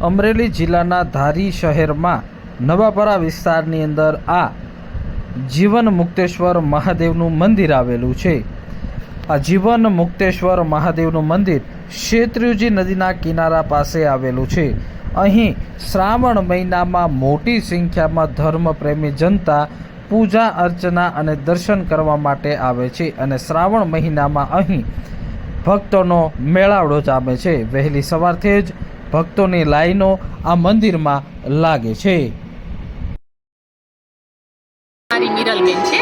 અમરેલી જિલ્લાના ધારી શહેરમાં નવાપરા વિસ્તારની અંદર આ જીવન મુક્તેશ્વર મહાદેવનું મંદિર આવેલું છે। આ જીવન મુક્તેશ્વર મહાદેવનું મંદિર શેત્રુંજી નદીના કિનારા પાસે આવેલું છે। અહીં શ્રાવણ મહિનામાં મોટી સંખ્યામાં ધર્મપ્રેમી જનતા પૂજા અર્ચના અને દર્શન કરવા માટે આવે છે અને શ્રાવણ મહિનામાં અહીં ભક્તોનો મેળાવડો જામે છે। વહેલી સવારથી જ ભક્તોની લાઈનો આ મંદિરમાં લાગે છે। મીરલબેન છે।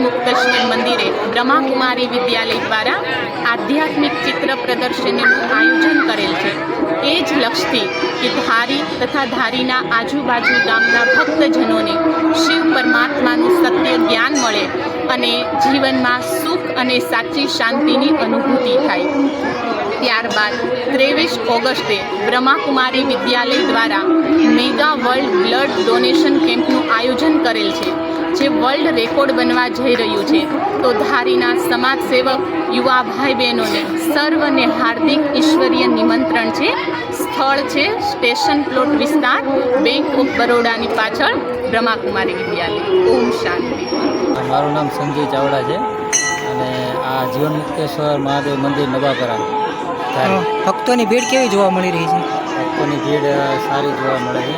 મુક્તેશ્વર મંદિરે બ્રહ્માકુમારી વિદ્યાલય દ્વારા આધ્યાત્મિક ચિત્ર પ્રદર્શનનું આયોજન કરેલ છે। એ જ લક્ષ્યથી કે ધારી તથા ધારીના આજુબાજુ ગામના ભક્તજનોને શિવ પરમાત્માનું સત્ય જ્ઞાન મળે અને જીવનમાં સુખ અને સાચી શાંતિની અનુભૂતિ થાય। ત્યારબાદ 23 ઓગસ્ટે બ્રહ્માકુમારી વિદ્યાલય દ્વારા મેગા વર્લ્ડ બ્લડ ડોનેશન કેમ્પનું આયોજન કરેલ છે, જે વર્લ્ડ રેકોર્ડ બનવા જઈ રહ્યું છે। તો ધારીના સમાજ સેવક યુવા ભાઈ બહેનોને સર્વને હાર્દિક ઈશ્વરીય નિમંત્રણ છે। સ્થળ છે સ્ટેશન પ્લોટ વિસ્તાર, બેંક ઓફ બરોડાની પાછળ, બ્રહ્માકુમારી વિદ્યાલય। ઓમ શાંતિ। મારું નામ સંજય ચાવડા છે અને આ જીવન મુક્તેશ્વર મહાદેવ મંદિર નવાપરા। ભક્તોની ભીડ કેવી જોવા મળી રહી છે? ભક્તોની ભીડ સારી જોવા મળે છે।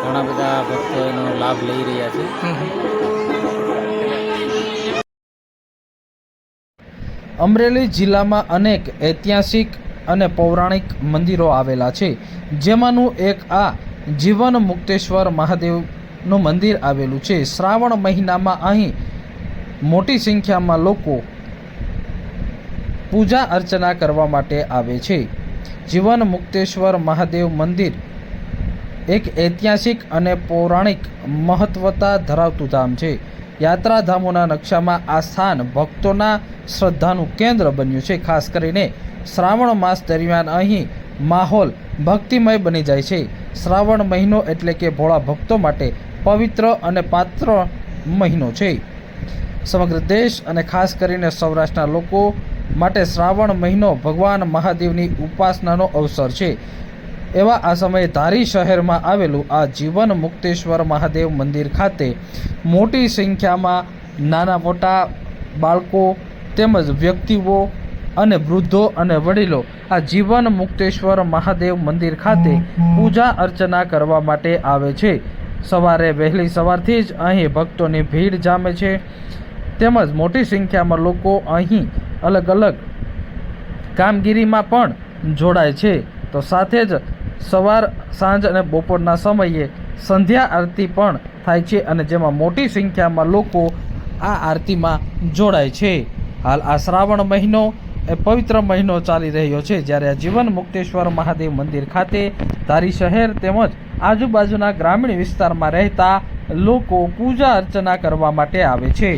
ઘણા બધા ભક્તો એનો લાભ લઈ રહ્યા છે। અમરેલી જિલ્લામાં અનેક ઐતિહાસિક અને પૌરાણિક મંદિરો આવેલા છે, જેમાંનું એક આ જીવન મુક્તેશ્વર મહાદેવનું મંદિર આવેલું છે। શ્રાવણ મહિનામાં અહીં મોટી સંખ્યામાં લોકો પૂજા અર્ચના કરવા માટે આવે છે। જીવન મુક્તેશ્વર મહાદેવ મંદિર એક ઐતિહાસિક અને પૌરાણિક મહત્વતા ધરાવતું ધામ છે। યાત્રાધામોના નકશામાં આ સ્થાન ભક્તોના શ્રદ્ધાનું કેન્દ્ર બન્યું છે। ખાસ કરીને શ્રાવણ માસ દરમિયાન અહીં માહોલ ભક્તિમય બની જાય છે। શ્રાવણ મહિનો એટલે કે ભોળા ભક્તો માટે પવિત્ર અને પાત્ર મહિનો છે। સમગ્ર દેશ અને ખાસ કરીને સૌરાષ્ટ્રના લોકો માટે શ્રાવણ મહિનો ભગવાન મહાદેવની ઉપાસનાનો અવસર છે। એવા આ સમયે ધારી શહેરમાં આવેલું આ જીવન મુક્તેશ્વર મહાદેવ મંદિર ખાતે મોટી સંખ્યામાં નાના મોટા બાળકો તેમજ વ્યક્તિઓ અને વૃદ્ધો અને વડીલો આ જીવન મુક્તેશ્વર મહાદેવ મંદિર ખાતે પૂજા અર્ચના કરવા માટે આવે છે। સવારે વહેલી સવારથી જ અહીં ભક્તોની ભીડ જામે છે, તેમજ મોટી સંખ્યામાં લોકો અહીં અલગ અલગ કામગીરીમાં પણ જોડાય છે। તો સાથે જ સવાર, સાંજ અને બપોરના સમયે સંધ્યા આરતી પણ થાય છે અને જેમાં મોટી સંખ્યામાં લોકો આ આરતીમાં જોડાય છે। હાલ આ શ્રાવણ મહિનો એ પવિત્ર મહિનો ચાલી રહ્યો છે, જ્યારે આ જીવન મુક્તેશ્વર મહાદેવ મંદિર ખાતે ધારી શહેર તેમજ આજુબાજુના ગ્રામીણ વિસ્તારમાં રહેતા લોકો પૂજા અર્ચના કરવા માટે આવે છે।